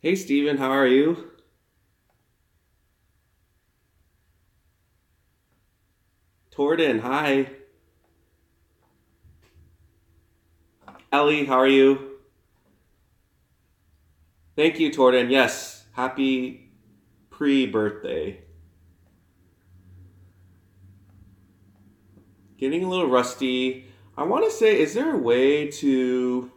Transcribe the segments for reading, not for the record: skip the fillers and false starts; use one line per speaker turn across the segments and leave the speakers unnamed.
Hey Steven, how are you? Torden, hi. Ellie, how are you? Thank you, Torden. Yes, happy pre-birthday. Getting a little rusty. I want to say, is there a way to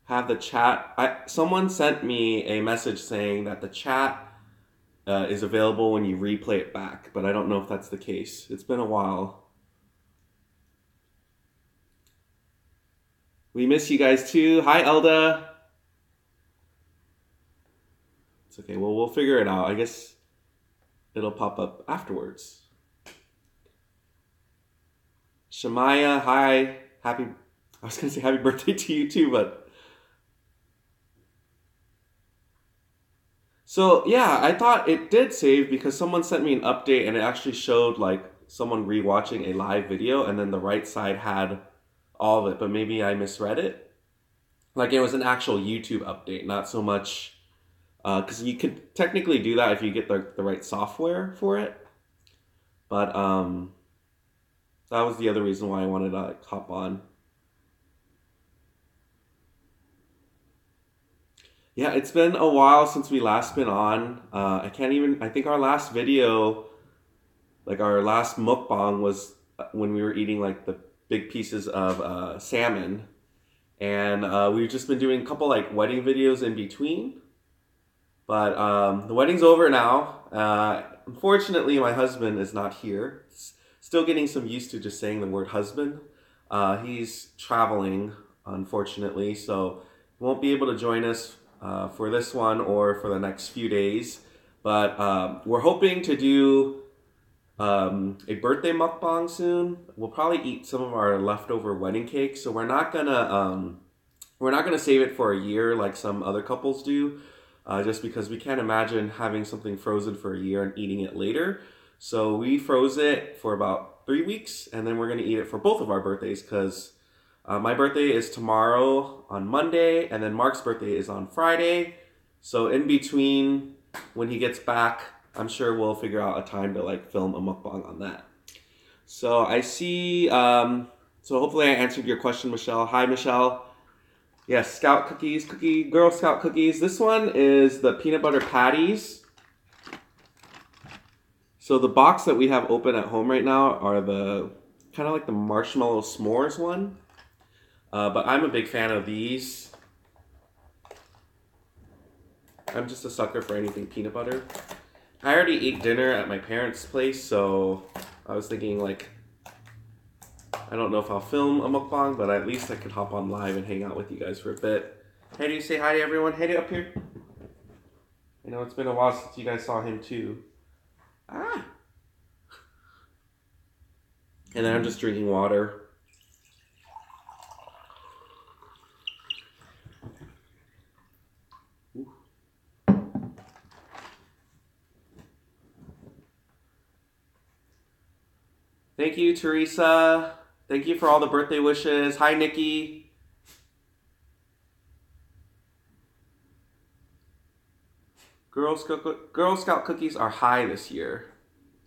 have the chat? Someone sent me a message saying that the chat is available when you replay it back, but I don't know if that's the case. It's been a while. We miss you guys too. Hi, Elda. It's okay. Well, we'll figure it out. I guess it'll pop up afterwards. Shemaya, hi. Happy, I was going to say happy birthday to you too, but. So, yeah, I thought it did save because someone sent me an update and it actually showed like someone rewatching a live video and then the right side had all of it, but maybe I misread it. Like it was an actual YouTube update, not so much. Because you could technically do that if you get the right software for it. But that was the other reason why I wanted to like, hop on. Yeah, it's been a while since we last been on. I can't even. I think our last video, like our last mukbang, was when we were eating like the big pieces of salmon, and we've just been doing a couple like wedding videos in between. But the wedding's over now. Unfortunately, my husband is not here. Still getting some used to just saying the word husband. He's traveling, unfortunately, so won't be able to join us for this one or for the next few days. But we're hoping to do a birthday mukbang soon. We'll probably eat some of our leftover wedding cake. So we're not gonna save it for a year like some other couples do, just because we can't imagine having something frozen for a year and eating it later. So we froze it for about 3 weeks, and then we're gonna eat it for both of our birthdays because my birthday is tomorrow on Monday, and then Mark's birthday is on Friday. So in between, when he gets back, I'm sure we'll figure out a time to like film a mukbang on that. So I see. So hopefully I answered your question, Michelle. Hi, Michelle. Yes, Scout cookies, Girl Scout cookies. This one is the peanut butter patties. So the box that we have open at home right now are the kind of like the marshmallow s'mores one. But I'm a big fan of these. I'm just a sucker for anything peanut butter. I already ate dinner at my parents' place, so I was thinking like, I don't know if I'll film a mukbang, but at least I could hop on live and hang out with you guys for a bit. Hey, do you say hi to everyone? Hey, up here. I know it's been a while since you guys saw him too. Ah! And then I'm just drinking water. Thank you, Teresa. Thank you for all the birthday wishes. Hi, Nikki. Girl Scout cookies are high this year.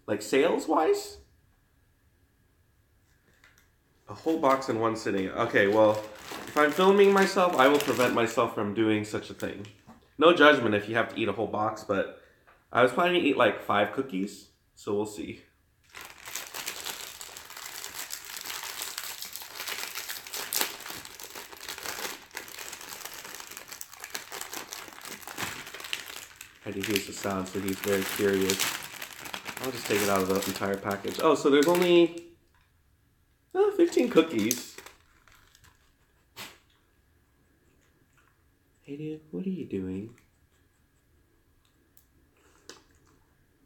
Like sales-wise? A whole box in one sitting. Okay, well, if I'm filming myself, I will prevent myself from doing such a thing. No judgment if you have to eat a whole box, but I was planning to eat like 5 cookies, so we'll see. I think hears the sound, so he's very curious. I'll just take it out of the entire package. Oh, so there's only 15 cookies. Hey, dude, what are you doing?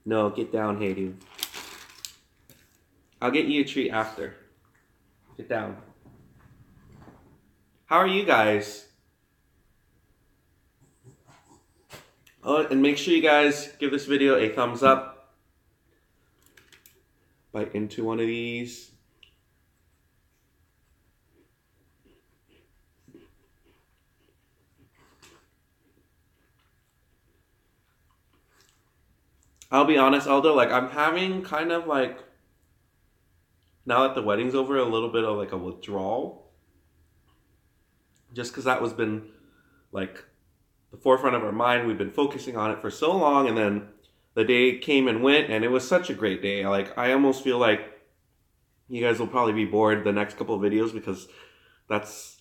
No, get down, hey, dude. I'll get you a treat after. Get down. How are you guys? Oh, and make sure you guys give this video a thumbs up. Bite into one of these. I'll be honest, Aldo, like I'm having kind of like, now that the wedding's over, a little bit of like a withdrawal. Just because that was been like the forefront of our mind. We've been focusing on it for so long, and then the day came and went, and it was such a great day. Like I almost feel like you guys will probably be bored the next couple of videos because that's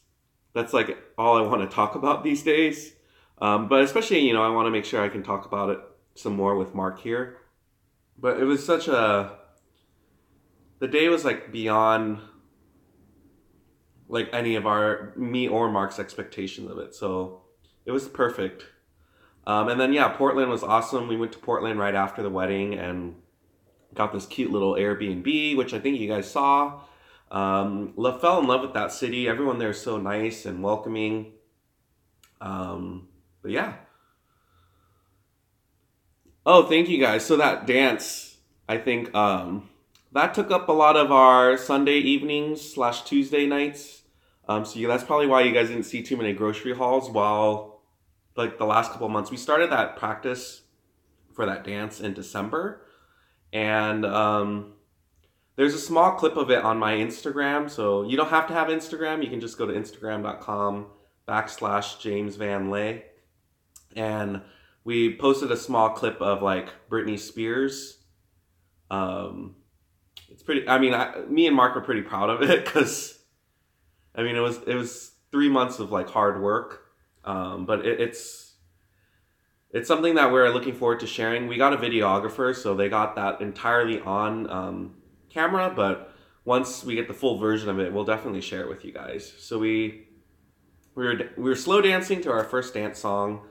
like all I want to talk about these days. But especially, you know, I want to make sure I can talk about it some more with Mark here. But it was such a, the day was like beyond like any of me or Mark's expectations of it. So it was perfect. And then yeah, Portland was awesome. We went to Portland right after the wedding and got this cute little Airbnb, which I think you guys saw. Fell in love with that city. Everyone there is so nice and welcoming. But yeah. Oh, thank you guys. So that dance, I think that took up a lot of our Sunday evenings / Tuesday nights. So yeah, that's probably why you guys didn't see too many grocery hauls while like the last couple of months. We started that practice for that dance in December. And there's a small clip of it on my Instagram. So you don't have to have Instagram. You can just go to Instagram.com/James Van Lay. And we posted a small clip of like Britney Spears. It's pretty, I mean, me and Mark are pretty proud of it because, I mean, it was 3 months of like hard work. But it's something that we're looking forward to sharing. We got a videographer, so they got that entirely on camera, but once we get the full version of it, we'll definitely share it with you guys. So we were slow dancing to our first dance song.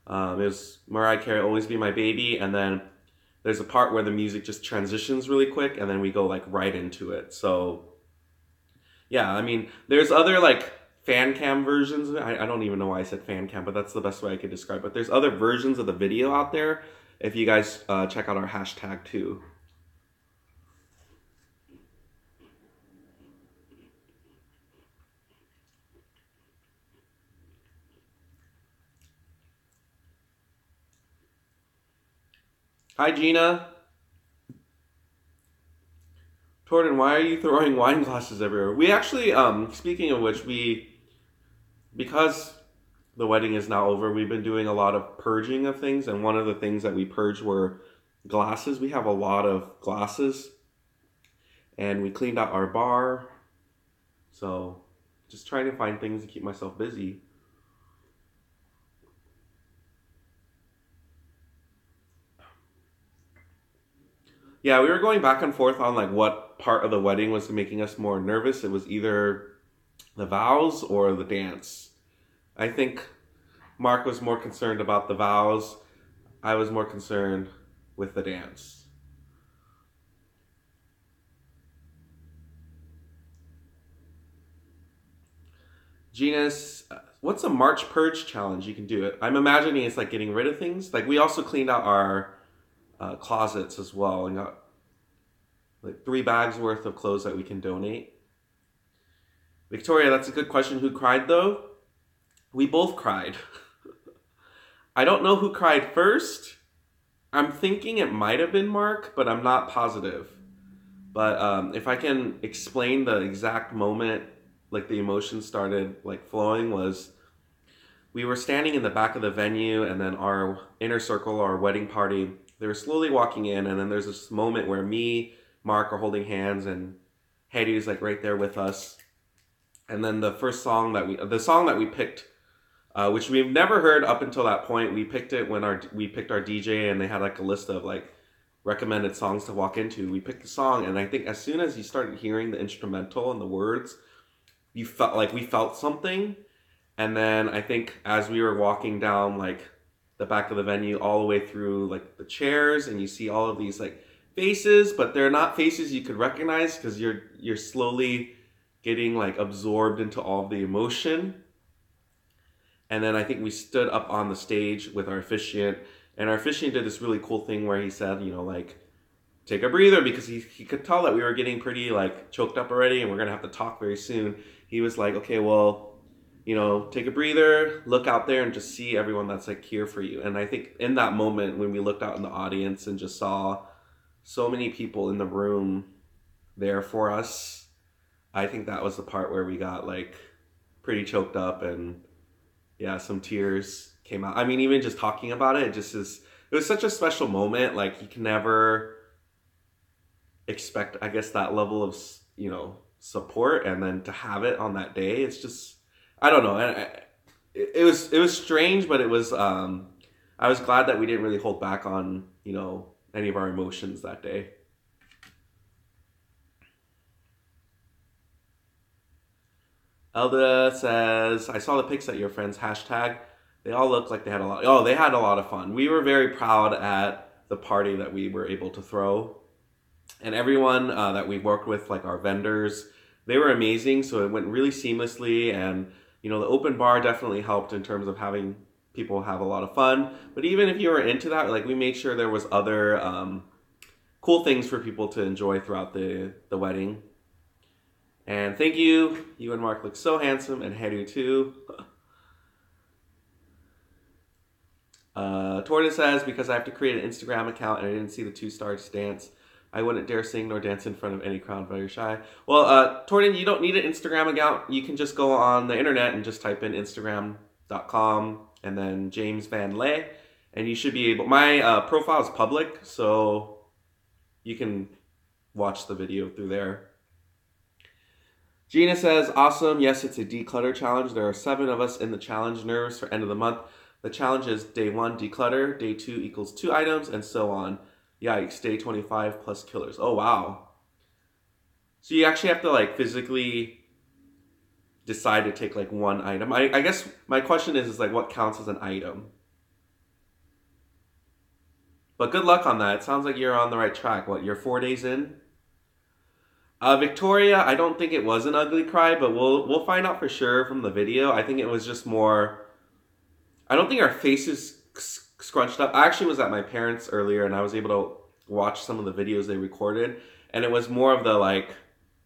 It was Mariah Carey, Always Be My Baby, and then there's a part where the music just transitions really quick, and then we go like right into it. So yeah, I mean, there's other like fan cam versions. I don't even know why I said fan cam, but that's the best way I could describe it. But there's other versions of the video out there if you guys check out our hashtag too. Hi, Gina. Torden, why are you throwing wine glasses everywhere? We actually, speaking of which, because the wedding is now over, we've been doing a lot of purging of things, and one of the things that we purged were glasses. We have a lot of glasses, and we cleaned out our bar, so just trying to find things to keep myself busy. Yeah, we were going back and forth on like what part of the wedding was making us more nervous. It was either the vows or the dance. I think Mark was more concerned about the vows. I was more concerned with the dance. Genus, what's a March purge challenge? You can do it. I'm imagining it's like getting rid of things. Like we also cleaned out our closets as well and got like 3 bags worth of clothes that we can donate. Victoria, that's a good question. Who cried though? We both cried. I don't know who cried first. I'm thinking it might have been Mark, but I'm not positive. But if I can explain the exact moment, like the emotion started like flowing, was we were standing in the back of the venue, and then our inner circle, our wedding party, they were slowly walking in, and then there's this moment where me, Mark are holding hands, and Hedy is like right there with us. And then the song that we picked, which we've never heard up until that point, we picked it when we picked our DJ, and they had like a list of like recommended songs to walk into. We picked the song, and I think as soon as you started hearing the instrumental and the words, we felt something. And then I think as we were walking down like the back of the venue all the way through like the chairs, and you see all of these like faces, but they're not faces you could recognize because you're slowly getting like absorbed into all of the emotion. And then I think we stood up on the stage with our officiant, and our officiant did this really cool thing where he said, you know, like, take a breather, because he could tell that we were getting pretty like choked up already and we're gonna have to talk very soon. He was like, okay, well, you know, take a breather, look out there and just see everyone that's like here for you. And I think in that moment when we looked out in the audience and just saw so many people in the room there for us, I think that was the part where we got like pretty choked up, and yeah, some tears came out. I mean, even just talking about it, it was such a special moment. Like you can never expect, I guess, that level of, you know, support, and then to have it on that day, it's just, I don't know. And it was strange, but it was, I was glad that we didn't really hold back on, you know, any of our emotions that day. Elda says, I saw the pics at your friends, hashtag. They all looked like they had a lot. Oh, they had a lot of fun. We were very proud at the party that we were able to throw. And everyone that we worked with, like our vendors, they were amazing. So it went really seamlessly. And, you know, the open bar definitely helped in terms of having people have a lot of fun. But even if you were into that, like we made sure there was other cool things for people to enjoy throughout the wedding. And thank you. You and Mark look so handsome, and Heru too. Torda says, because I have to create an Instagram account and I didn't see the 2 stars dance, I wouldn't dare sing nor dance in front of any crowd, very shy. Well, Torda, you don't need an Instagram account. You can just go on the internet and just type in Instagram.com and then James Van Lay, and you should be able, my profile is public, so you can watch the video through there. Gina says, awesome. Yes, it's a declutter challenge. There are 7 of us in the challenge. Nervous for end of the month. The challenge is day 1, declutter. Day 2 equals 2 items, and so on. Yikes, day 25 plus killers. Oh, wow. So you actually have to like physically decide to take like one item. I guess my question is like, what counts as an item? But good luck on that. It sounds like you're on the right track. What, you're 4 days in? Victoria, I don't think it was an ugly cry, but we'll find out for sure from the video. I think it was just more, I don't think our faces scrunched up. I actually was at my parents' earlier, and I was able to watch some of the videos they recorded, and it was more of the like,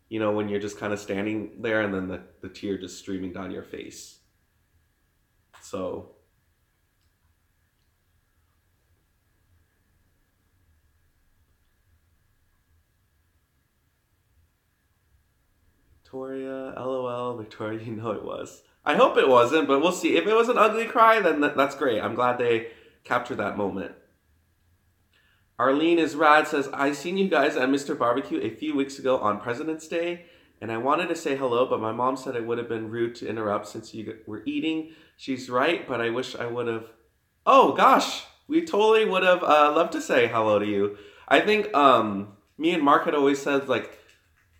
you know, when you're just kind of standing there and then the tear just streaming down your face. So Victoria, LOL, Victoria, you know it was. I hope it wasn't, but we'll see. If it was an ugly cry, then that's great. I'm glad they captured that moment. Arlene is rad, says, I seen you guys at Mr. Barbecue a few weeks ago on President's Day, and I wanted to say hello, but my mom said it would have been rude to interrupt since you were eating. She's right, but I wish I would have. Oh, gosh, we totally would have loved to say hello to you. I think me and Mark had always said, like,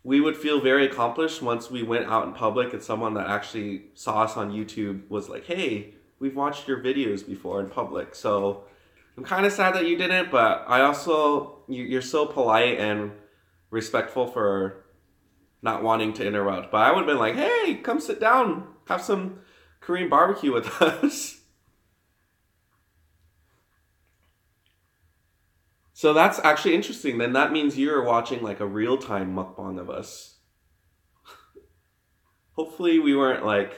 we would feel very accomplished once we went out in public and someone that actually saw us on YouTube was like, hey, we've watched your videos before in public. So I'm kind of sad that you didn't, but I also, you're so polite and respectful for not wanting to interrupt. But I would have been like, hey, come sit down, have some Korean barbecue with us. So that's actually interesting. Then that means you're watching like a real-time mukbang of us. Hopefully we weren't like,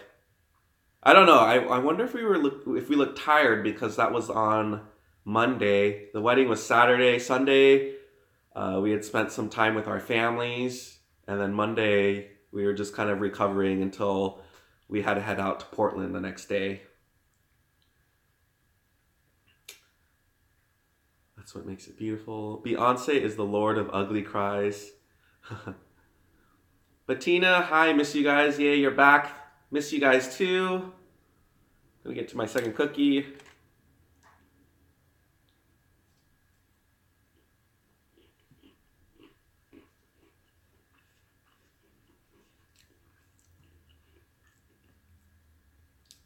I don't know. I wonder if we looked tired because that was on Monday. The wedding was Saturday. Sunday, we had spent some time with our families, and then Monday we were just kind of recovering until we had to head out to Portland the next day. That's what makes it beautiful. Beyonce is the lord of ugly cries. Bettina, hi, miss you guys. Yeah, you're back. Miss you guys too. Let me get to my second cookie.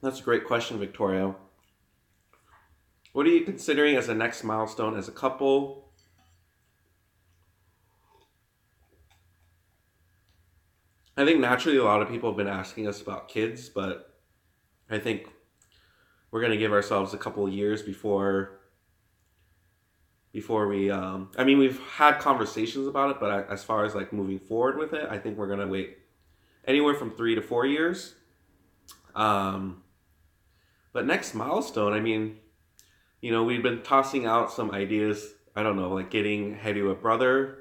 That's a great question, Victoria. What are you considering as the next milestone as a couple? I think naturally a lot of people have been asking us about kids, but I think we're going to give ourselves a couple of years before we, I mean, we've had conversations about it, but as far as like moving forward with it, I think we're going to wait anywhere from 3 to 4 years. Um, but next milestone, I mean, we've been tossing out some ideas. I don't know, like getting Hedu a brother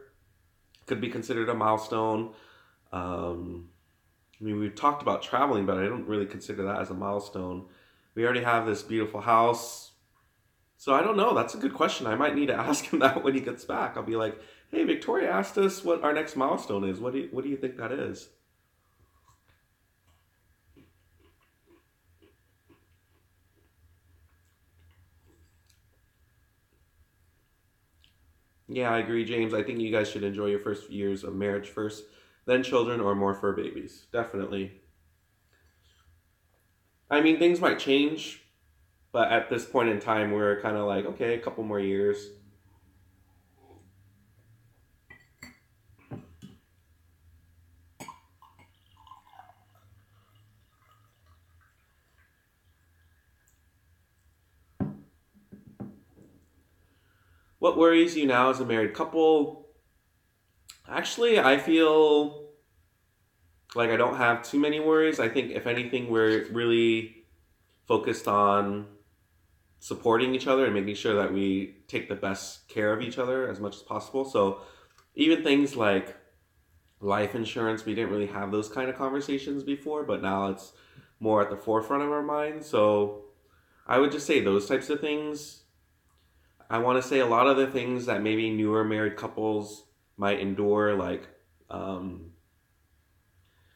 could be considered a milestone. Um, I mean, we've talked about traveling, but I don't really consider that as a milestone. We already have this beautiful house. So I don't know. That's a good question. I might need to ask him that when he gets back. I'll be like, hey, Victoria asked us what our next milestone is. What do you think that is? Yeah, I agree, James. I think you guys should enjoy your first years of marriage first, then children or more fur babies. Definitely. I mean, things might change, but at this point in time, we're kind of like, okay, a couple more years. What worries you now as a married couple? Actually, I feel like I don't have too many worries. I think, if anything, we're really focused on supporting each other and making sure that we take the best care of each other as much as possible. So, even things like life insurance, we didn't really have those kind of conversations before, but now it's more at the forefront of our minds. So, I would just say those types of things. I want to say a lot of the things that maybe newer married couples might endure, like um,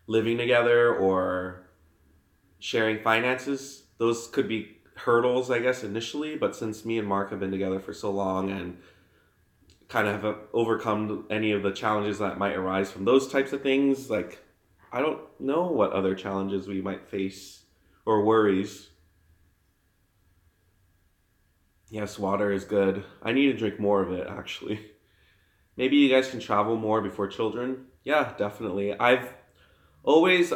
living together or sharing finances, those could be hurdles, I guess, initially. But since me and Mark have been together for so long and kind of have overcome any of the challenges that might arise from those types of things, like, I don't know what other challenges we might face or worries. Yes, water is good. I need to drink more of it, actually. Maybe you guys can travel more before children. Yeah, definitely. I've always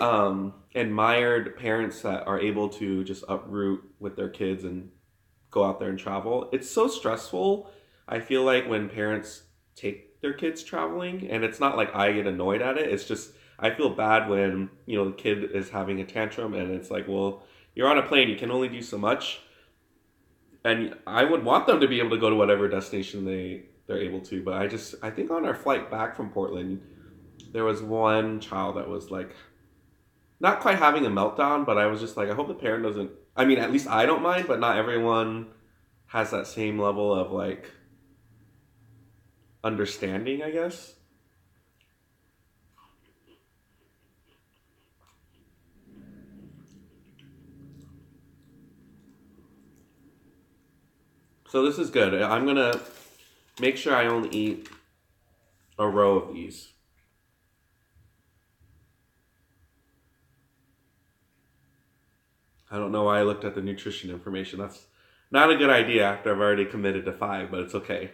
admired parents that are able to just uproot with their kids and go out there and travel. It's so stressful. I feel like when parents take their kids traveling, and it's not like I get annoyed at it. It's just I feel bad when the kid is having a tantrum, and it's like, well, you're on a plane, you can only do so much, and I would want them to be able to go to whatever destination they're able to. But I think on our flight back from Portland, there was one child that was like not quite having a meltdown, but I was just like, I hope the parent doesn't. I mean, at least I don't mind, but not everyone has that same level of like understanding, I guess. So this is good. I'm gonna make sure I only eat a row of these. I don't know why I looked at the nutrition information. That's not a good idea after I've already committed to 5, but it's okay.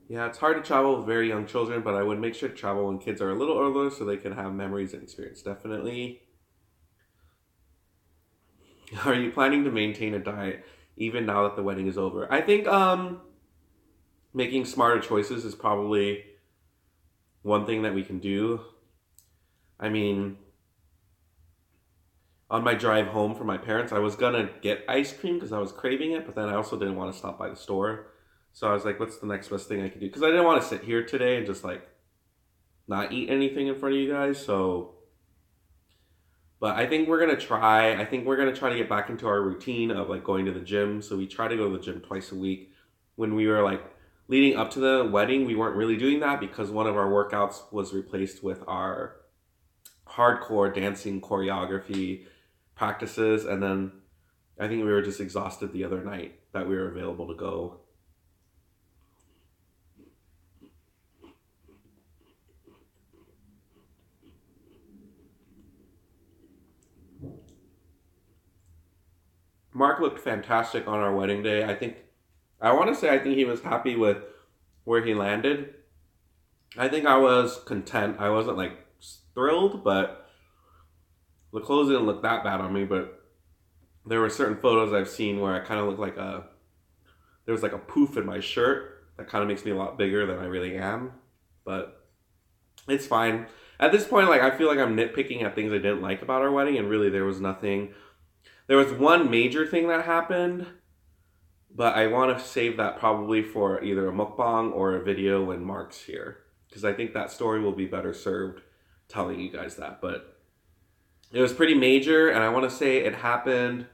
Yeah, it's hard to travel with very young children, but I would make sure to travel when kids are a little older so they can have memories and experience. Definitely. Are you planning to maintain a diet even now that the wedding is over? I think making smarter choices is probably one thing that we can do. I mean, on my drive home from my parents, I was gonna get ice cream because I was craving it, but then I also didn't want to stop by the store. So I was like, what's the next best thing I could do? Because I didn't want to sit here today and just like not eat anything in front of you guys. So, but I think we're gonna try. I think we're gonna try to get back into our routine of like going to the gym. So we try to go to the gym twice a week. When we were like leading up to the wedding, we weren't really doing that because one of our workouts was replaced with our hardcore dancing choreography practices, and then I think we were just exhausted the other night that we were available to go. Mark looked fantastic on our wedding day. I want to say I think he was happy with where he landed. I think I was content. I wasn't like thrilled, but the clothes didn't look that bad on me. But there were certain photos I've seen where I kind of look like there was like a poof in my shirt that kind of makes me a lot bigger than I really am. But it's fine. At this point, like I feel like I'm nitpicking at things I didn't like about our wedding, and really there was nothing. There was one major thing that happened, but I want to save that probably for either a mukbang or a video when Mark's here, because I think that story will be better served telling you guys that. But it was pretty major, and I want to say it happened.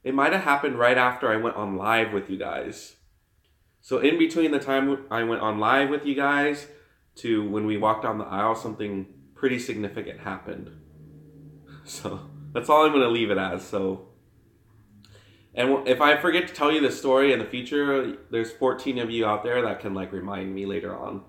It might have happened right after I went on live with you guys. So in between the time I went on live with you guys to when we walked down the aisle, something pretty significant happened. So that's all I'm going to leave it as. So, and if I forget to tell you this story in the future, there's 14 of you out there that can like remind me later on.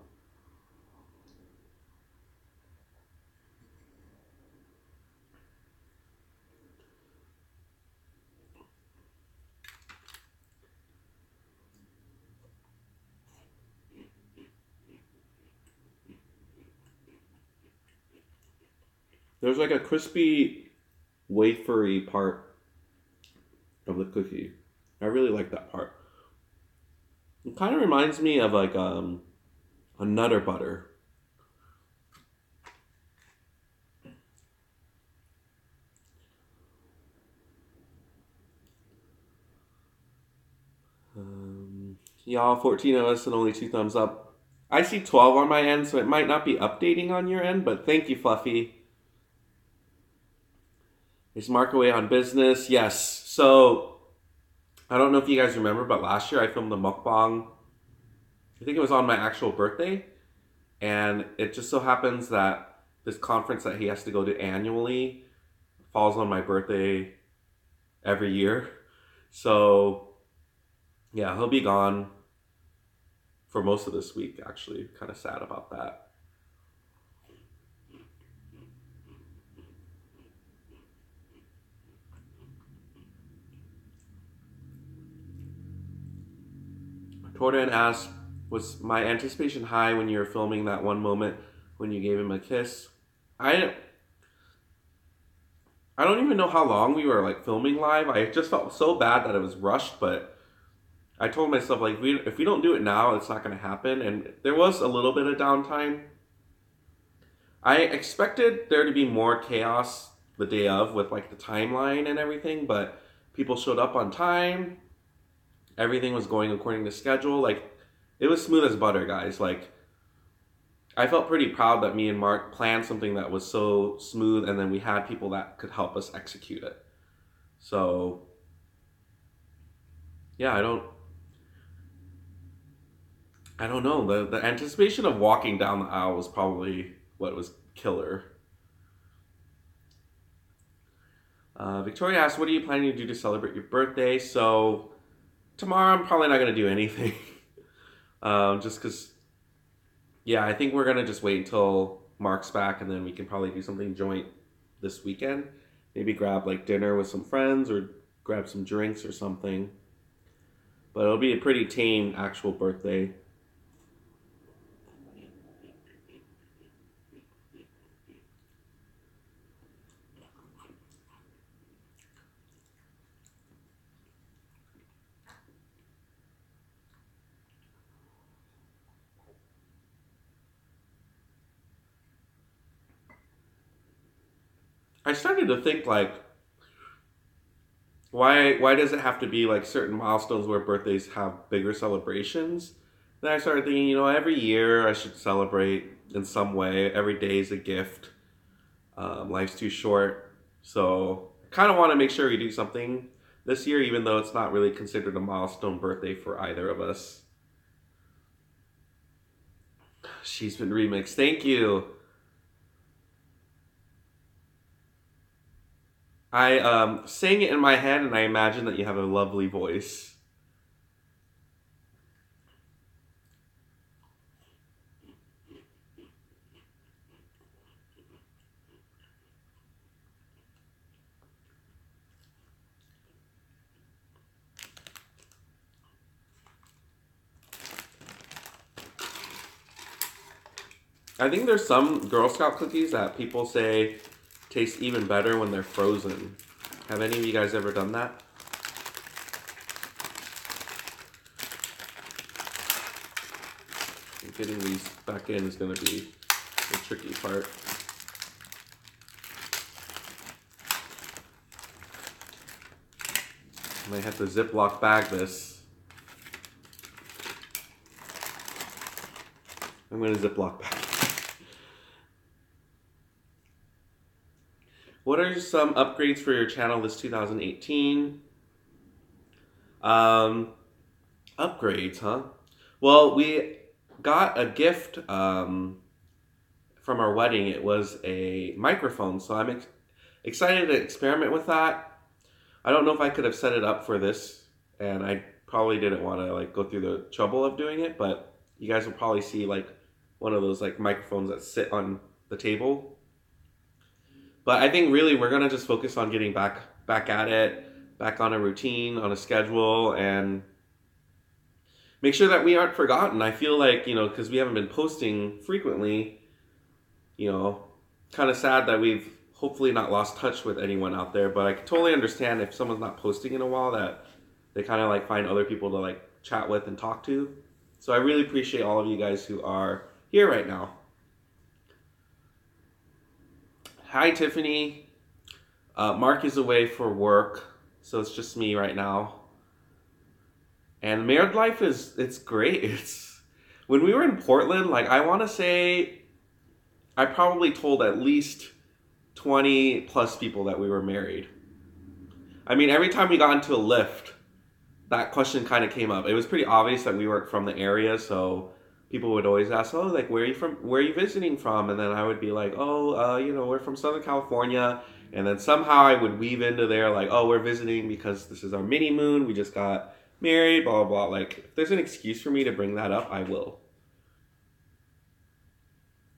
There's like a crispy, wafery part of the cookie. I really like that part. It kind of reminds me of like a Nutter Butter. Y'all, 14 of us and only 2 thumbs up. I see 12 on my end, so it might not be updating on your end, but thank you, Fluffy. Is Mark away on business? Yes. So, I don't know if you guys remember, but last year I filmed the mukbang. I think it was on my actual birthday. And it just so happens that this conference that he has to go to annually falls on my birthday every year. So, yeah, he'll be gone for most of this week, actually. Kind of sad about that. Tordan asks, was my anticipation high when you were filming that one moment when you gave him a kiss? I don't even know how long we were like filming live. I just felt so bad that it was rushed, but I told myself like if we don't do it now, it's not going to happen. And there was a little bit of downtime. I expected there to be more chaos the day of with like the timeline and everything, but people showed up on time. Everything was going according to schedule. Like it was smooth as butter, guys. Like I felt pretty proud that me and Mark planned something that was so smooth, and then we had people that could help us execute it. So yeah, I don't know. The anticipation of walking down the aisle was probably what was killer. Victoria asked, what are you planning to do to celebrate your birthday? So tomorrow I'm probably not going to do anything. Just because, yeah, I think we're going to just wait until Mark's back, and then we can probably do something joint this weekend. Maybe grab like dinner with some friends or grab some drinks or something. But it'll be a pretty tame actual birthday. I started to think like, why does it have to be like certain milestones where birthdays have bigger celebrations? Then I started thinking, every year I should celebrate in some way. Every day is a gift. Life's too short, so I kind of want to make sure we do something this year, even though it's not really considered a milestone birthday for either of us. She's been remixed. Thank you. I sang it in my head, and I imagine that you have a lovely voice. I think there's some Girl Scout cookies that people say taste even better when they're frozen. Have any of you guys ever done that? Getting these back in is going to be the tricky part. I might have to Ziploc bag this. I'm going to Ziploc bag. What are some upgrades for your channel this 2018? Upgrades, huh? Well, we got a gift from our wedding. It was a microphone, so I'm excited to experiment with that. I don't know if I could have set it up for this, and I probably didn't want to like go through the trouble of doing it, but you guys will probably see like one of those like microphones that sit on the table. But I think really we're gonna just focus on getting back at it, back on a routine, on a schedule, and make sure that we aren't forgotten. I feel like, you know, because we haven't been posting frequently, you know, kind of sad that we've hopefully not lost touch with anyone out there. But I can totally understand if someone's not posting in a while that they kind of like find other people to like chat with and talk to. So I really appreciate all of you guys who are here right now. Hi, Tiffany. Mark is away for work, so it's just me right now. And married life it's great. It's when we were in Portland, like I want to say I probably told at least 20 plus people that we were married. I mean, every time we got into a lift, that question kind of came up. It was pretty obvious that we weren't from the area, so people would always ask, "Oh, like where are you from? Where are you visiting from?" And then I would be like, "Oh, you know, we're from Southern California." And then somehow I would weave into there like, "Oh, we're visiting because this is our mini moon. We just got married, blah, blah, blah." Like, if there's an excuse for me to bring that up, I will.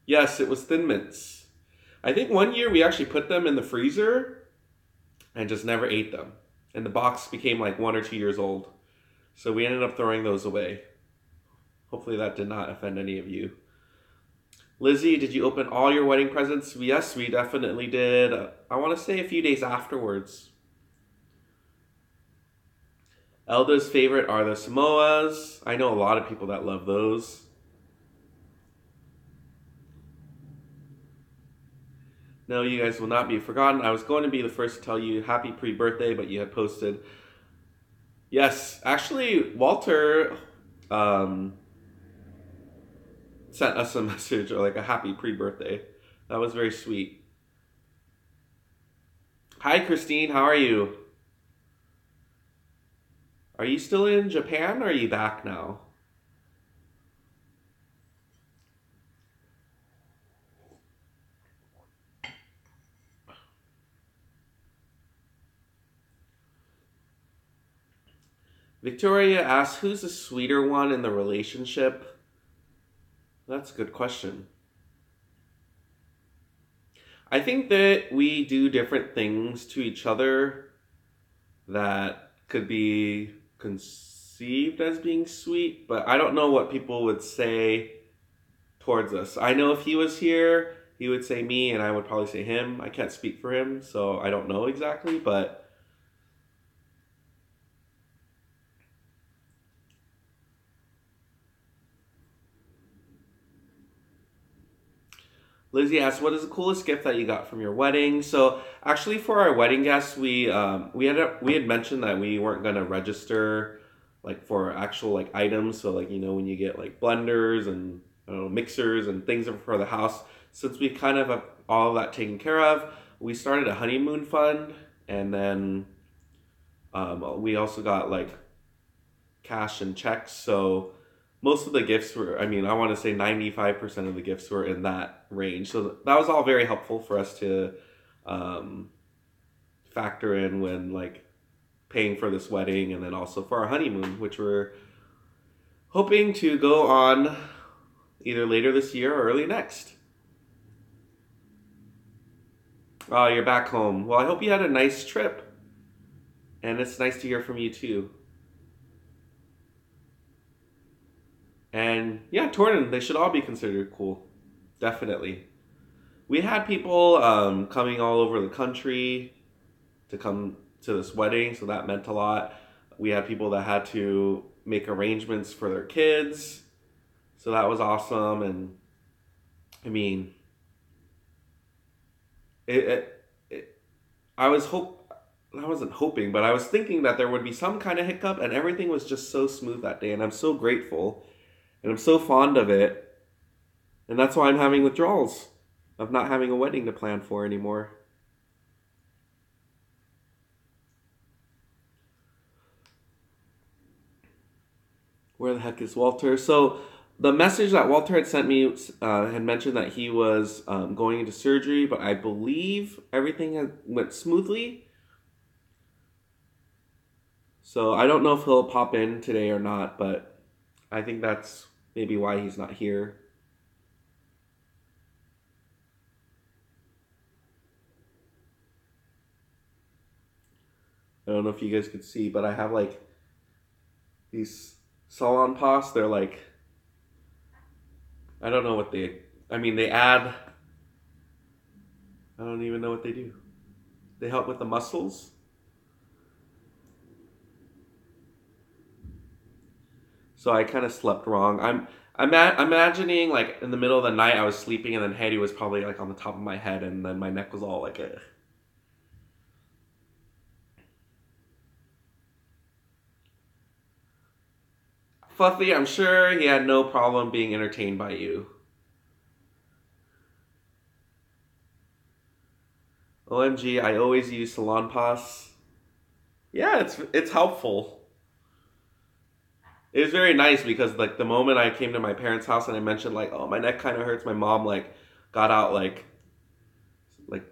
Yes, it was Thin Mints. I think one year we actually put them in the freezer and just never ate them. And the box became like 1 or 2 years old. So we ended up throwing those away. Hopefully that did not offend any of you. Lizzie, did you open all your wedding presents? Yes, we definitely did. I want to say a few days afterwards. Elda's favorite are the Samoas. I know a lot of people that love those. No, you guys will not be forgotten. I was going to be the first to tell you happy pre-birthday, but you had posted. Yes, actually, Walter sent us a message, or like a happy pre-birthday. That was very sweet. Hi, Christine. How are you? Are you still in Japan, or are you back now? Victoria asks, who's the sweeter one in the relationship? That's a good question. I think that we do different things to each other that could be conceived as being sweet, but I don't know what people would say towards us. I know if he was here, he would say me, and I would probably say him. I can't speak for him, so I don't know exactly, but Lizzie asks, "What is the coolest gift that you got from your wedding?" So actually, for our wedding guests, we had mentioned that we weren't gonna register like for actual like items. So like, you know, when you get like blenders and, I don't know, mixers and things for the house, since we kind of have all of that taken care of, we started a honeymoon fund, and then we also got like cash and checks. So most of the gifts were, I mean, I want to say 95% of the gifts were in that range. So that was all very helpful for us to factor in when like paying for this wedding, and then also for our honeymoon, which we're hoping to go on either later this year or early next. Oh, you're back home. Well, I hope you had a nice trip. And it's nice to hear from you too. And yeah, Tornin, they should all be considered cool. definitely. We had people coming all over the country to come to this wedding, so that meant a lot. We had people that had to make arrangements for their kids, so that was awesome. And I mean, it, it, it I wasn't hoping, but I was thinking that there would be some kind of hiccup, and everything was just so smooth that day, and I'm so grateful, and I'm so fond of it, and that's why I'm having withdrawals of not having a wedding to plan for anymore. Where the heck is Walter? So the message that Walter had sent me had mentioned that he was going into surgery, but I believe everything went smoothly. So I don't know if he'll pop in today or not, but I think that's maybe why he's not here. I don't know if you guys could see, but I have like these Salonpas. They're like, I don't know what I mean, they add, I don't even know what they do. They help with the muscles. So I kind of slept wrong. I'm imagining like in the middle of the night I was sleeping and then Hetty was probably like on the top of my head and then my neck was all like a... Fluffy, I'm sure he had no problem being entertained by you. OMG, I always use Salonpas. Yeah, it's helpful. It was very nice because like the moment I came to my parents' house and I mentioned like, oh, my neck kind of hurts, my mom like got out like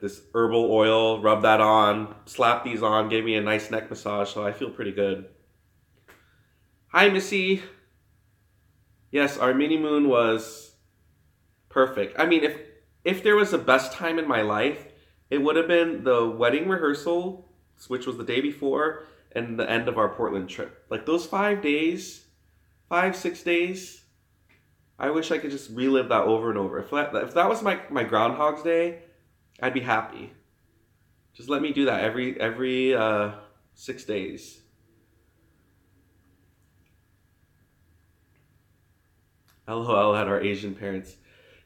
this herbal oil, rubbed that on, slapped these on, gave me a nice neck massage, so I feel pretty good. Hi, Missy. Yes, our mini moon was perfect. I mean, if there was a best time in my life, it would have been the wedding rehearsal, which was the day before, and the end of our Portland trip. Like those 5 days, 6 days, I wish I could just relive that over and over. If that was my Groundhog's Day, I'd be happy. Just let me do that every 6 days. LOL at our Asian parents.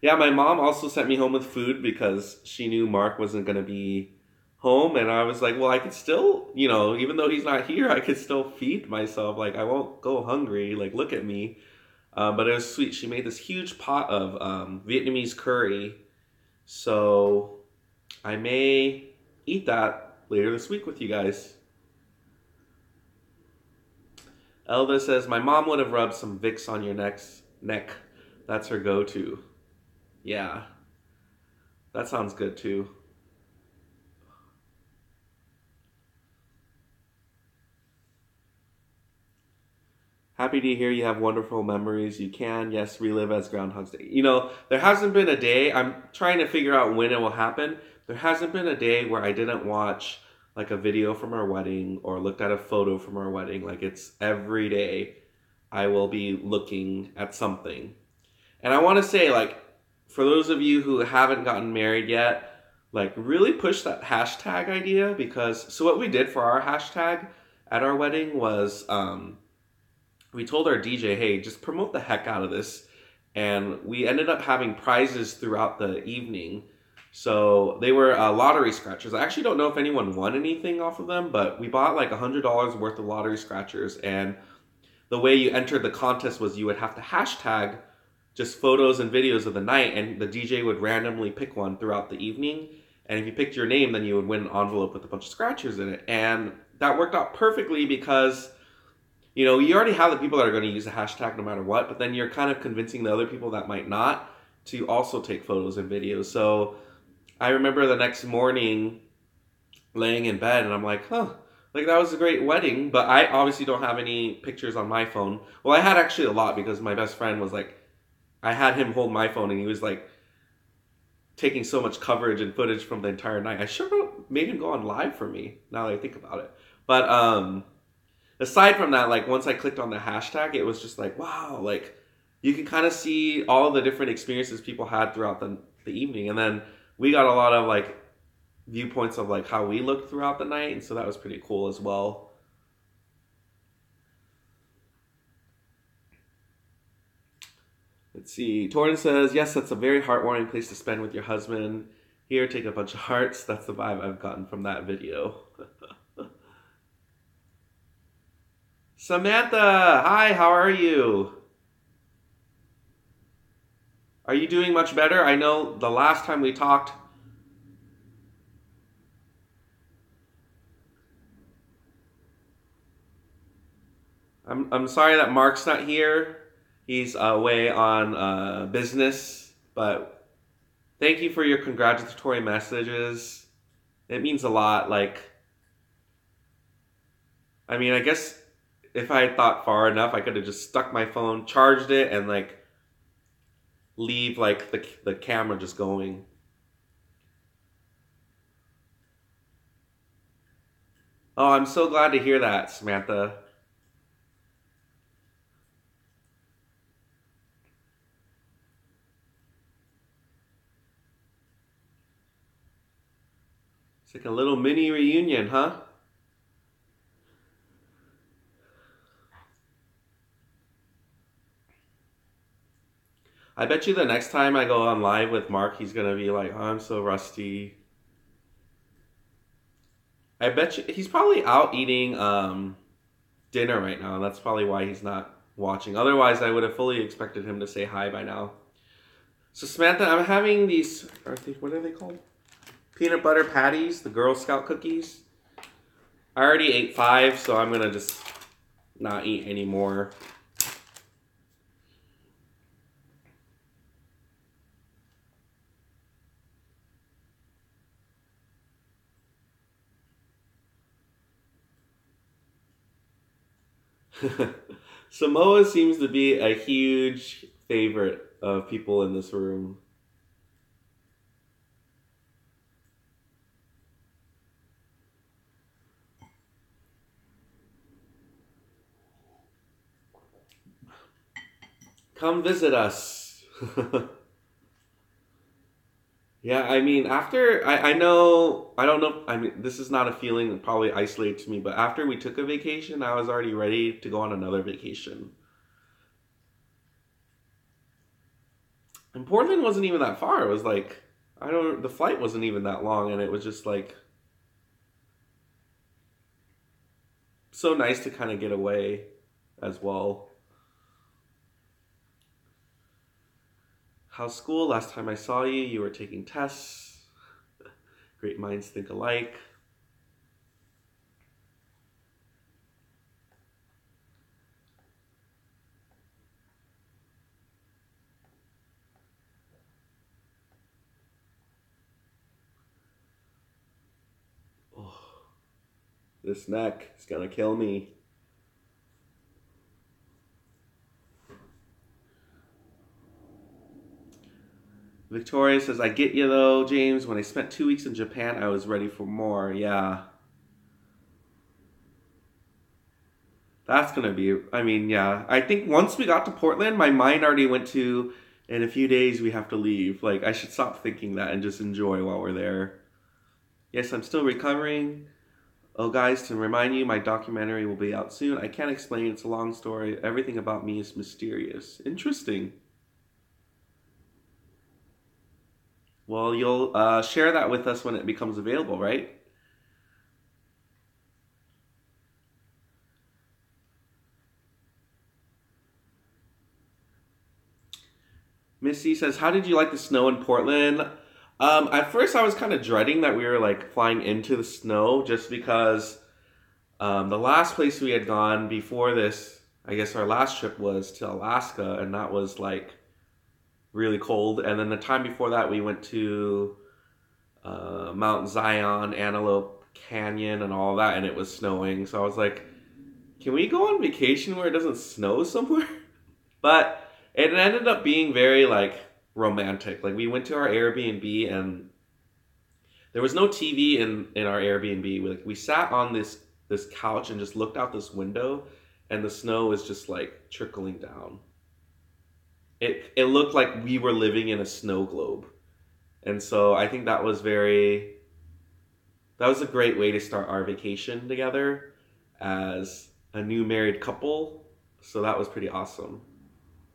Yeah, my mom also sent me home with food because she knew Mark wasn't going to be home. And I was like, well, I could still, even though he's not here, I could still feed myself. Like, I won't go hungry. Like, look at me. But it was sweet. She made this huge pot of Vietnamese curry. So I may eat that later this week with you guys. Elda says, my mom would have rubbed some Vicks on your neck. That's her go-to. Yeah. That sounds good too. Happy to hear you have wonderful memories. You can, yes, relive as Groundhog's Day. There hasn't been a day, I'm trying to figure out when it will happen. There hasn't been a day where I didn't watch like a video from our wedding or looked at a photo from our wedding. Like it's every day I will be looking at something. And I want to say, like, for those of you who haven't gotten married yet, like really push that hashtag idea so what we did for our hashtag at our wedding was we told our DJ, hey, just promote the heck out of this. And we ended up having prizes throughout the evening. So they were lottery scratchers. I actually don't know if anyone won anything off of them, but we bought like $100 worth of lottery scratchers. And the way you entered the contest was you would have to hashtag just photos and videos of the night, and the DJ would randomly pick one throughout the evening. And if you picked your name, then you would win an envelope with a bunch of scratchers in it. And that worked out perfectly because, you already have the people that are going to use the hashtag no matter what, but then you're kind of convincing the other people that might not to also take photos and videos. So I remember the next morning laying in bed and I'm like, like that was a great wedding, but I obviously don't have any pictures on my phone. Well, I had actually a lot because my best friend was like, I had him hold my phone and he was like taking so much coverage and footage from the entire night. I should have made him go on live for me now that I think about it. But aside from that, like once I clicked on the hashtag, it was just like, wow, like you can kind of see all the different experiences people had throughout the evening. And then we got a lot of like viewpoints of like how we looked throughout the night. And so that was pretty cool as well. Let's see. Torrin says, yes, that's a very heartwarming place to spend with your husband. Here, take a bunch of hearts. That's the vibe I've gotten from that video. Samantha, hi, how are you? Are you doing much better? I know the last time we talked, I'm sorry that Mark's not here. He's away on business, but thank you for your congratulatory messages. It means a lot. Like, I mean, I guess if I had thought far enough, I could have just stuck my phone, charged it, and like leave like the camera just going. Oh, I'm so glad to hear that, Samantha. It's like a little mini reunion, huh? I bet you the next time I go on live with Mark, he's gonna be like, oh, I'm so rusty. I bet you he's probably out eating dinner right now, and that's probably why he's not watching. Otherwise, I would have fully expected him to say hi by now. So Samantha, I'm having these, what are they called? Peanut butter patties, the Girl Scout cookies. I already ate 5, so I'm gonna just not eat anymore. Samoa seems to be a huge favorite of people in this room. Come visit us. Yeah, I mean, after, I know, I don't know, I mean, this is not a feeling that probably isolates me, but after we took a vacation, I was already ready to go on another vacation. And Portland wasn't even that far. It was like, the flight wasn't even that long, and it was just like, so nice to kind of get away as well. How's school? Last time I saw you, you were taking tests. Great minds think alike. Oh, this neck is gonna kill me. Victoria says, I get you though, James. When I spent 2 weeks in Japan, I was ready for more. Yeah. That's going to be, I mean, yeah. I think once we got to Portland, my mind already went to, in a few days we have to leave. Like, I should stop thinking that and just enjoy while we're there. Yes, I'm still recovering. Oh, guys, to remind you, my documentary will be out soon. I can't explain. It's a long story. Everything about me is mysterious. Interesting. Well, you'll share that with us when it becomes available, right? Missy says, how did you like the snow in Portland? At first, I was kind of dreading that we were like flying into the snow just because the last place we had gone before this, I guess our last trip was to Alaska, and that was like really cold. And then the time before that, we went to Mount Zion, Antelope Canyon, and all that, and it was snowing. So I was like, can we go on vacation where it doesn't snow somewhere? But it ended up being very like romantic. Like we went to our Airbnb and there was no TV in our Airbnb. We sat on this couch and just looked out this window, and the snow was just like trickling down. it looked like we were living in a snow globe. And so I think that was a great way to start our vacation together as a new married couple. So that was pretty awesome.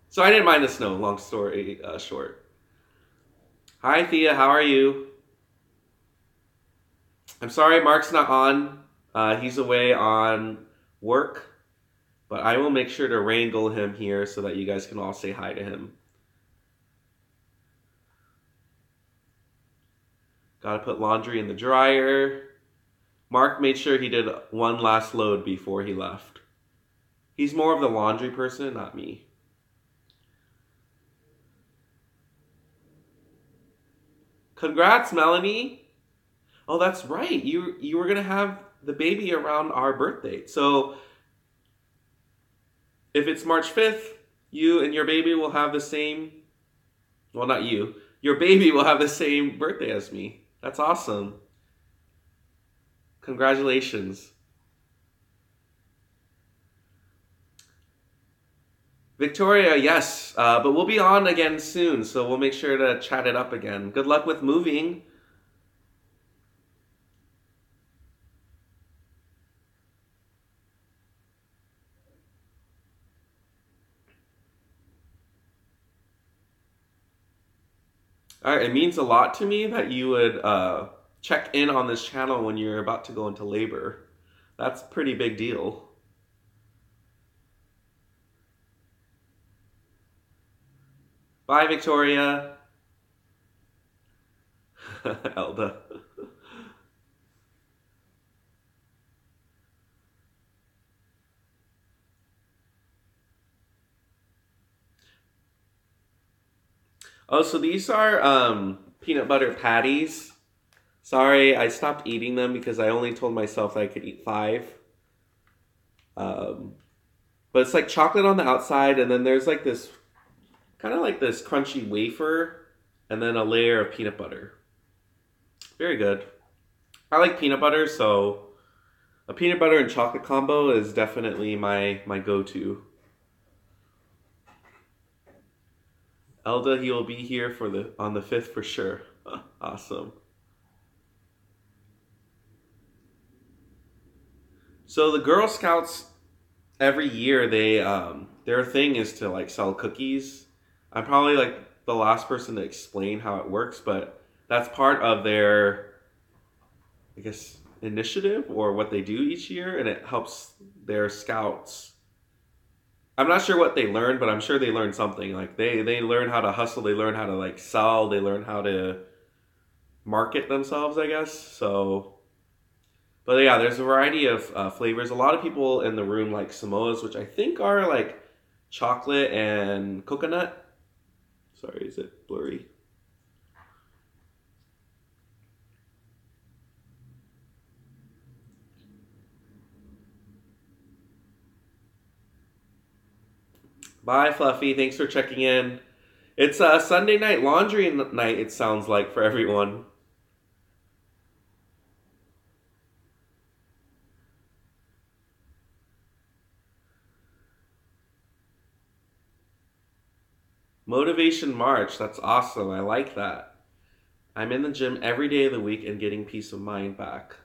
So I didn't mind the snow, long story short. Hi, Thea, how are you? I'm sorry Mark's not on. He's away on work, but I will make sure to wrangle him here so that you guys can all say hi to him. Gotta put laundry in the dryer. Mark made sure he did one last load before he left. He's more of the laundry person, not me. Congrats, Melanie. Oh, that's right. You were gonna have the baby around our birthday. So if it's March 5th, you and your baby will have the same, well, not you. Your baby will have the same birthday as me. That's awesome. Congratulations. Victoria, yes, but we'll be on again soon, so we'll make sure to chat it up again. Good luck with moving. All right, it means a lot to me that you would check in on this channel when you're about to go into labor. That's a pretty big deal. Bye, Victoria. Elda. Oh, so these are peanut butter patties. Sorry, I stopped eating them because I only told myself that I could eat 5. But it's like chocolate on the outside, and then there's like this, kind of like this crunchy wafer, and then a layer of peanut butter. Very good. I like peanut butter, so a peanut butter and chocolate combo is definitely my go-to. Elda, he will be here on the 5th for sure. Awesome. So the Girl Scouts, every year they their thing is to like sell cookies. I'm probably like the last person to explain how it works, but that's part of their, I guess, initiative or what they do each year, and it helps their scouts. I'm not sure what they learned, but I'm sure they learned something. Like they learn how to hustle, they learn how to like sell, they learn how to market themselves, I guess. So, but yeah, there's a variety of flavors. A lot of people in the room like Samoas, which I think are like chocolate and coconut. Sorry, is it blurry? Bye, Fluffy. Thanks for checking in. It's a Sunday night laundry night, it sounds like, for everyone. Motivation March. That's awesome. I like that. I'm in the gym every day of the week and getting peace of mind back.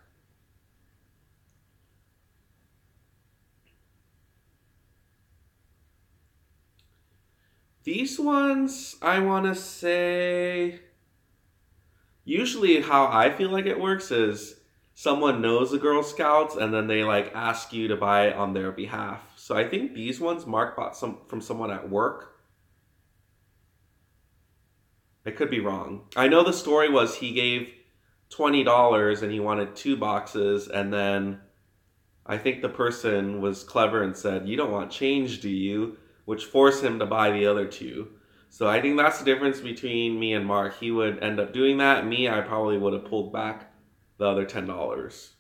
These ones, I want to say, usually how I feel like it works is someone knows the Girl Scouts and then they like ask you to buy it on their behalf. So I think these ones Mark bought from someone at work. I could be wrong. I know the story was he gave $20 and he wanted 2 boxes, and then I think the person was clever and said, "You don't want change, do you?" Which forced him to buy the other 2. So I think that's the difference between me and Mark. He would end up doing that. Me, I probably would have pulled back the other $10.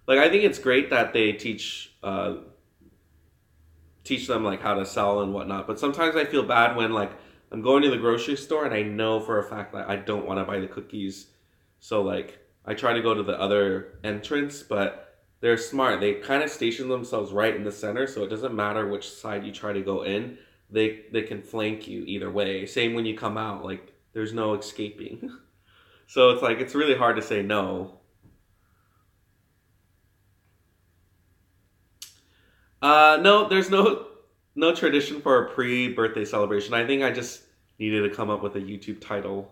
Like, I think it's great that they teach them like how to sell and whatnot. But sometimes I feel bad when like I'm going to the grocery store and I know for a fact that I don't want to buy the cookies. So like I try to go to the other entrance, but they're smart. They kind of station themselves right in the center, so it doesn't matter which side you try to go in. They can flank you either way. Same when you come out, like there's no escaping. So it's like it's really hard to say no. No, there's no tradition for a pre-birthday celebration. I think I just needed to come up with a YouTube title.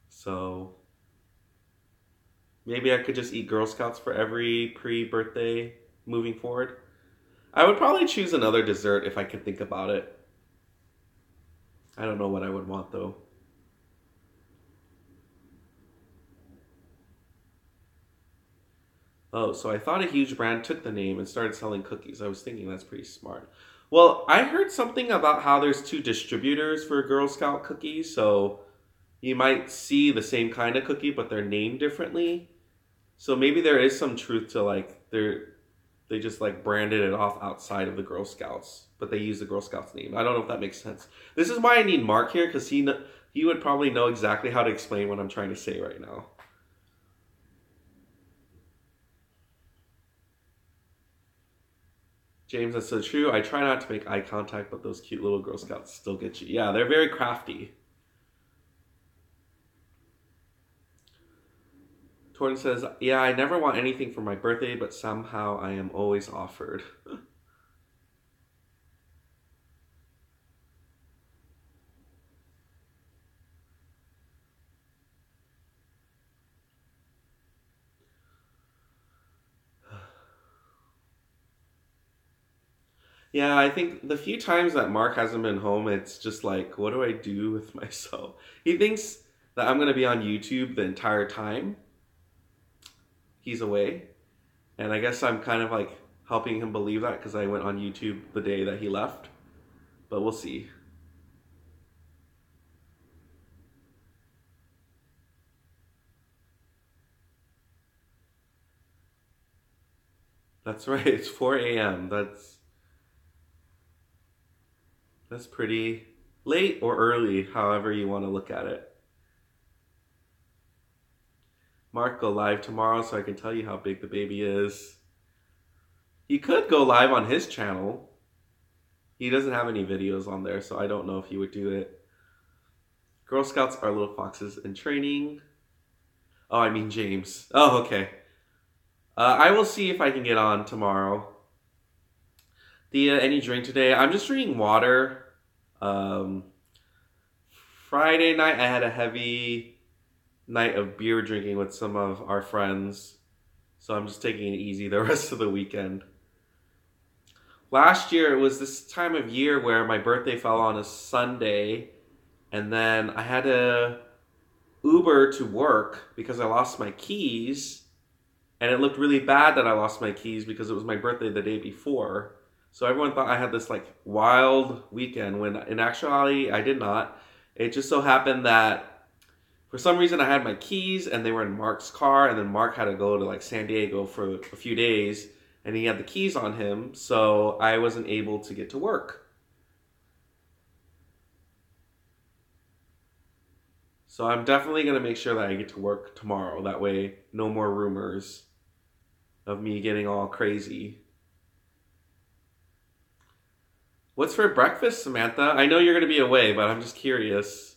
So maybe I could just eat Girl Scouts for every pre-birthday moving forward. I would probably choose another dessert if I could think about it. I don't know what I would want though. Oh, so I thought a huge brand took the name and started selling cookies. I was thinking that's pretty smart. Well, I heard something about how there's two distributors for Girl Scout cookies, so you might see the same kind of cookie, but they're named differently. So maybe there is some truth to like they just like branded it off outside of the Girl Scouts, but they use the Girl Scouts name. I don't know if that makes sense. This is why I need Mark here because he would probably know exactly how to explain what I'm trying to say right now. James, that's so true. I try not to make eye contact, but those cute little Girl Scouts still get you. Yeah, they're very crafty. Torton says, yeah, I never want anything for my birthday, but somehow I am always offered. Yeah, I think the few times that Mark hasn't been home, it's just like, what do I do with myself? He thinks that I'm going to be on YouTube the entire time he's away. And I guess I'm kind of like helping him believe that because I went on YouTube the day that he left. But we'll see. That's right, it's 4 a.m. That's pretty late or early, however you want to look at it. Mark, go live tomorrow so I can tell you how big the baby is. He could go live on his channel. He doesn't have any videos on there, so I don't know if he would do it. Girl Scouts are little foxes in training. Oh, I mean James. Oh, okay. I will see if I can get on tomorrow. Thea, any drink today? I'm just drinking water. Um, Friday night, I had a heavy night of beer drinking with some of our friends. So I'm just taking it easy the rest of the weekend. Last year, it was this time of year where my birthday fell on a Sunday. And then I had to Uber to work because I lost my keys. And it looked really bad that I lost my keys because it was my birthday the day before. So everyone thought I had this like wild weekend when in actuality I did not. It just so happened that for some reason I had my keys and they were in Mark's car, and then Mark had to go to like San Diego for a few days and he had the keys on him, so I wasn't able to get to work. So I'm definitely going to make sure that I get to work tomorrow. That way no more rumors of me getting all crazy. What's for breakfast, Samantha? I know you're going to be away, but I'm just curious.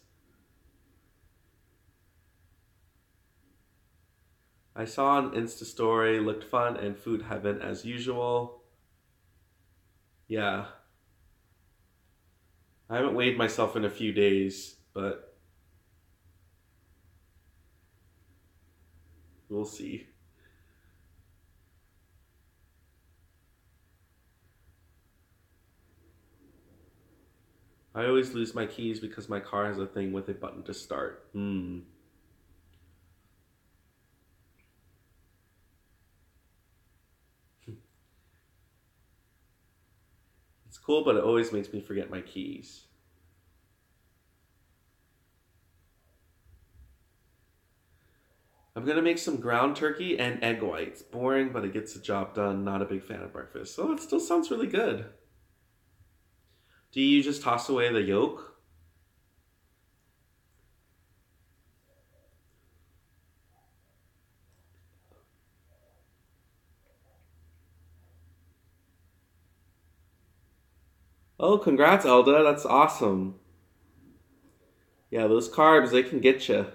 I saw an Insta story, looked fun and food heaven as usual. Yeah. I haven't weighed myself in a few days, but we'll see. I always lose my keys because my car has a thing with a button to start. It's cool, but it always makes me forget my keys. I'm gonna make some ground turkey and egg whites. Boring, but it gets the job done. Not a big fan of breakfast. So it still sounds really good. Do you just toss away the yolk? Oh, congrats, Elda. That's awesome. Yeah, those carbs, they can get you.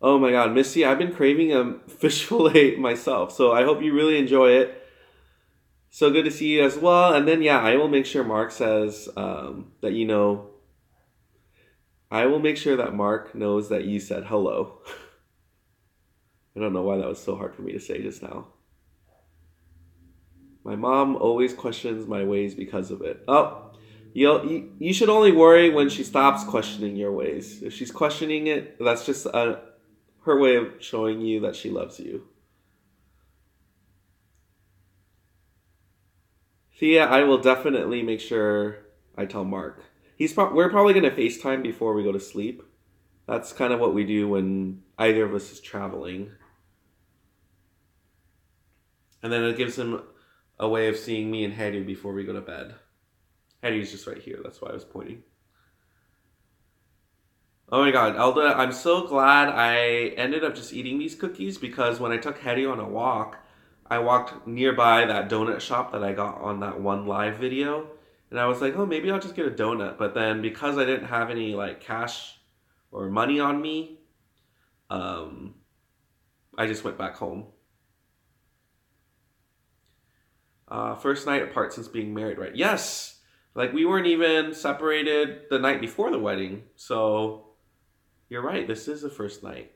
Oh my God, Missy, I've been craving a fish fillet myself, so I hope you really enjoy it. So good to see you as well. And then, yeah, I will make sure Mark says that you know, I will make sure that Mark knows that you said hello. I don't know why that was so hard for me to say just now. My mom always questions my ways because of it. Oh, you should only worry when she stops questioning your ways. If she's questioning it, that's just her way of showing you that she loves you. Thea, I will definitely make sure I tell Mark. We're probably gonna FaceTime before we go to sleep. That's kind of what we do when either of us is traveling, and then it gives him a way of seeing me and Hetty before we go to bed. Hetty's just right here. That's why I was pointing. Oh my God, Elda, I'm so glad I ended up just eating these cookies because when I took Hetty on a walk, I walked nearby that donut shop that I got on that one live video. And I was like, oh, maybe I'll just get a donut. But then because I didn't have any like cash or money on me, um, I just went back home. First night apart since being married, right? Yes! Like we weren't even separated the night before the wedding. So you're right, this is the first night.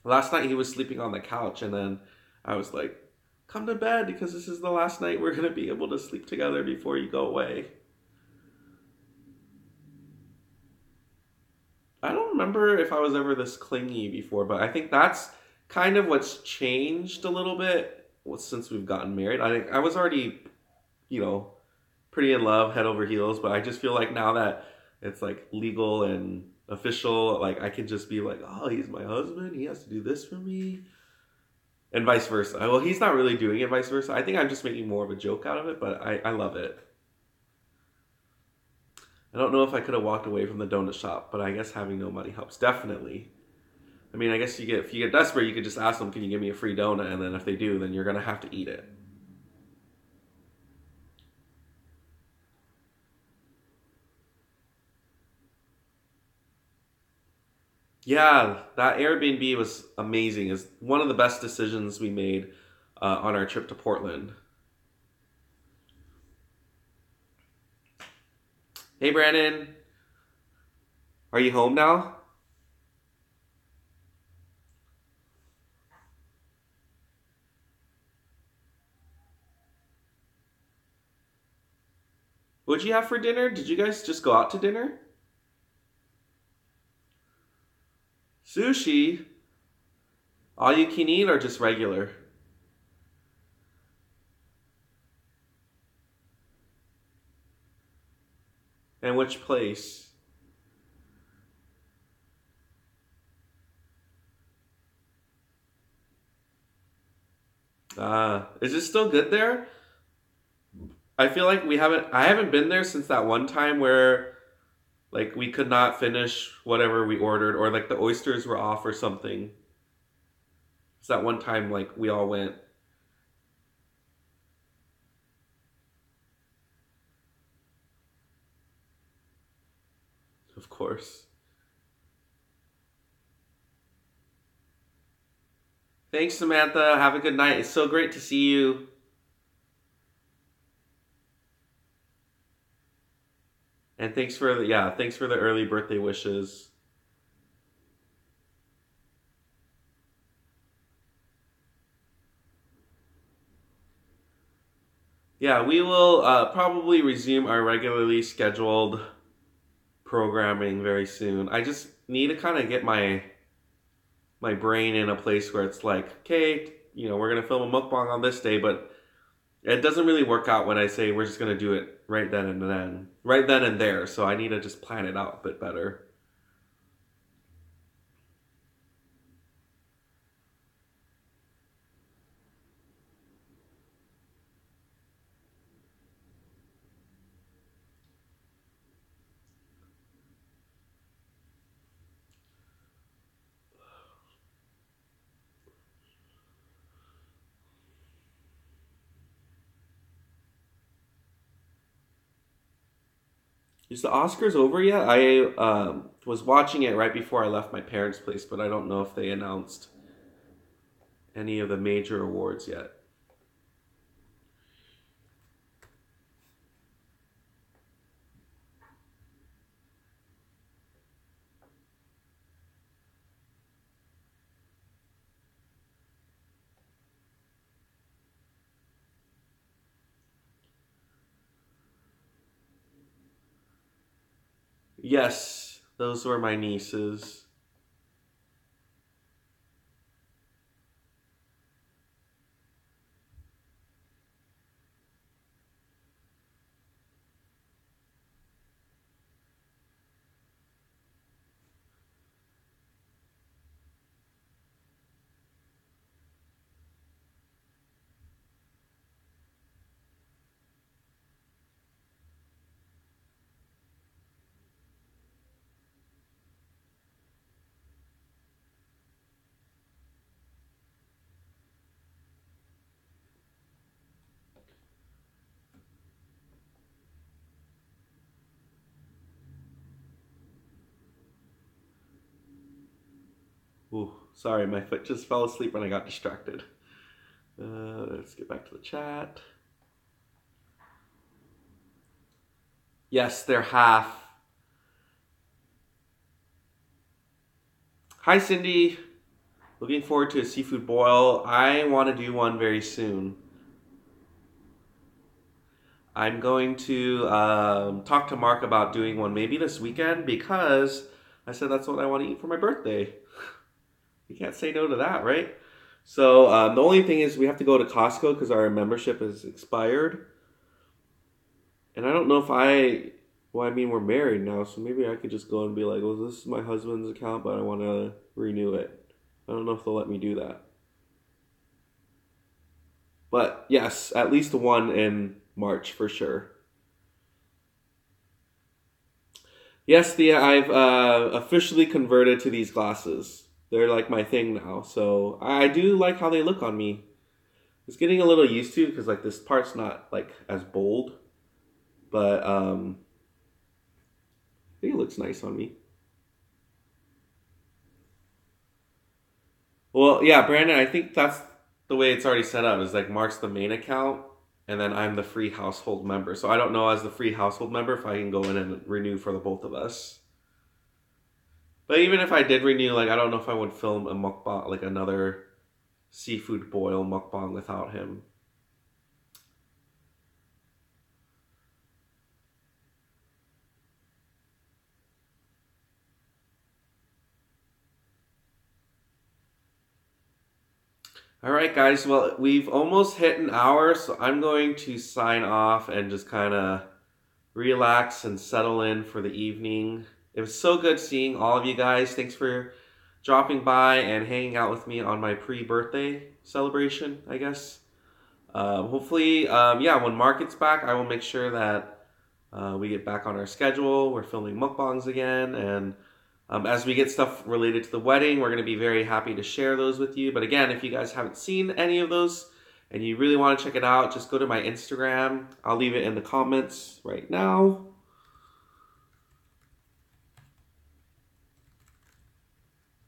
Last night he was sleeping on the couch, and then I was like, come to bed because this is the last night we're going to be able to sleep together before you go away. I don't remember if I was ever this clingy before, but I think that's kind of what's changed a little bit since we've gotten married. I think I was already, you know, pretty in love, head over heels, but I just feel like now that it's like legal and official, like I can just be like, oh, he's my husband, he has to do this for me. And vice versa. Well, he's not really doing it vice versa. I think I'm just making more of a joke out of it, but I love it. I don't know if I could have walked away from the donut shop, but I guess having no money helps. Definitely. I mean, I guess if you get desperate, you could just ask them, can you give me a free donut? And then if they do, then you're going to have to eat it. Yeah, that Airbnb was amazing. It's one of the best decisions we made on our trip to Portland. Hey, Brandon, are you home now? What'd you have for dinner? Did you guys just go out to dinner? Sushi? All you can eat or just regular? And which place? Is it still good there? I feel like I haven't been there since that one time where like we could not finish whatever we ordered or like the oysters were off or something. It's that one time like we all went. Of course. Thanks, Samantha. Have a good night. It's so great to see you. And thanks for the early birthday wishes. Yeah, we will probably resume our regularly scheduled programming very soon. I just need to kind of get my brain in a place where it's like, okay, you know, we're gonna film a mukbang on this day, but it doesn't really work out when I say we're just gonna do it right then and there. So I need to just plan it out a bit better. Is the Oscars over yet? I was watching it right before I left my parents' place, but I don't know if they announced any of the major awards yet. Yes, those were my nieces. Ooh, sorry, my foot just fell asleep when I got distracted. Let's get back to the chat. Yes, they're half. Hi, Cindy. Looking forward to a seafood boil. I want to do one very soon. I'm going to talk to Mark about doing one maybe this weekend because I said that's what I want to eat for my birthday. You can't say no to that, right? So the only thing is we have to go to Costco because our membership is expired. And I don't know if well, I mean, we're married now, so maybe I could just go and be like, well, this is my husband's account, but I want to renew it. I don't know if they'll let me do that. But yes, at least one in March for sure. Yes, I've officially converted to these glasses. They're like my thing now. So I do like how they look on me. It's getting a little used to because like this part's not like as bold. But I think it looks nice on me. Well, yeah, Brandon, I think that's the way it's already set up. Is like Mark's the main account, and then I'm the free household member. So I don't know as the free household member if I can go in and renew for the both of us. But even if I did renew, like I don't know if I would film a mukbang, like another seafood boil mukbang without him. All right, guys. Well, we've almost hit an hour, so I'm going to sign off and just kind of relax and settle in for the evening. It was so good seeing all of you guys. Thanks for dropping by and hanging out with me on my pre-birthday celebration, I guess. Hopefully, yeah, when Mark gets back, I will make sure that we get back on our schedule. We're filming mukbangs again, and as we get stuff related to the wedding, we're going to be very happy to share those with you. But again, if you guys haven't seen any of those and you really want to check it out, just go to my Instagram. I'll leave it in the comments right now.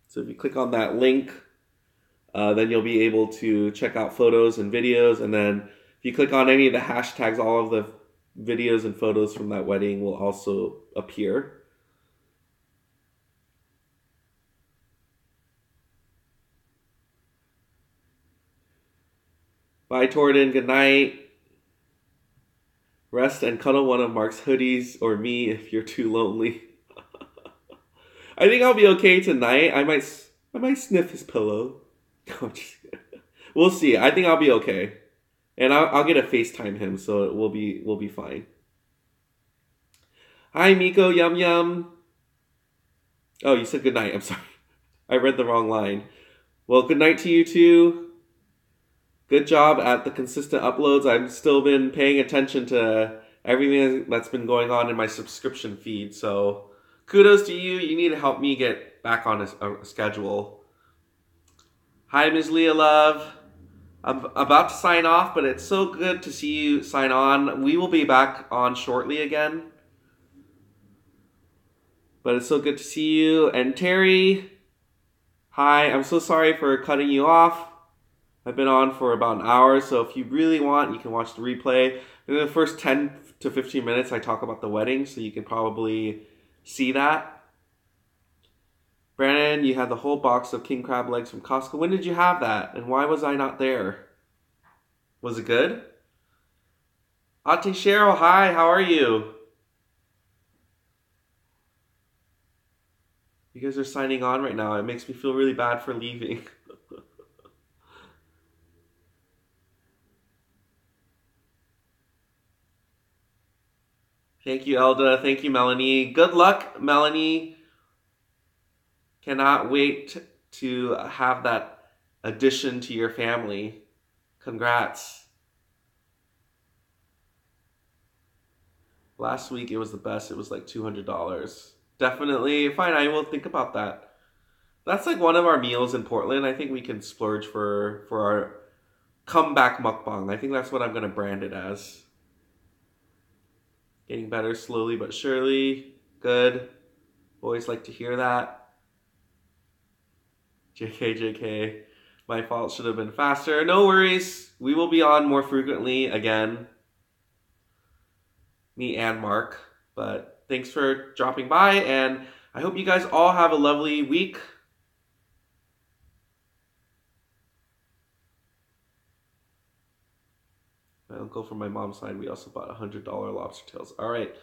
So if you click on that link, then you'll be able to check out photos and videos. And then if you click on any of the hashtags, all of the videos and photos from that wedding will also appear. Bye, Torden. Good night. Rest and cuddle one of Mark's hoodies or me if you're too lonely. I think I'll be okay tonight. I might sniff his pillow. We'll see. I think I'll be okay. And I'll get a FaceTime him, so we'll be fine. Hi, Miko. Yum yum. Oh, you said good night. I'm sorry. I read the wrong line. Well, good night to you too. Good job at the consistent uploads. I've still been paying attention to everything that's been going on in my subscription feed. So kudos to you. You need to help me get back on a schedule. Hi, Ms. Leah Love. I'm about to sign off, but it's so good to see you sign on. We will be back on shortly again. But it's so good to see you. And Terry, hi. I'm so sorry for cutting you off. I've been on for about an hour, so if you really want, you can watch the replay. In the first 10 to 15 minutes, I talk about the wedding, so you can probably see that. Brandon, you had the whole box of king crab legs from Costco. When did you have that, and why was I not there? Was it good? Ate Cheryl, hi, how are you? You guys are signing on right now. It makes me feel really bad for leaving. Thank you, Elda. Thank you, Melanie. Good luck, Melanie. Cannot wait to have that addition to your family. Congrats. Last week it was the best. It was like $200. Definitely. Fine, I will think about that. That's like one of our meals in Portland. I think we can splurge for our comeback mukbang. I think that's what I'm going to brand it as. Getting better slowly but surely. Good. Always like to hear that. JK. My fault, should have been faster. No worries. We will be on more frequently again. Me and Mark. But thanks for dropping by, and I hope you guys all have a lovely week. My uncle from my mom's side, we also bought $100 lobster tails. All right,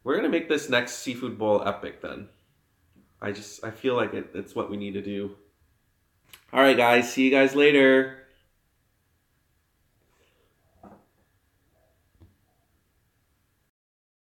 we're gonna make this next seafood bowl epic then. I feel like it's what we need to do. All right, guys, see you guys later.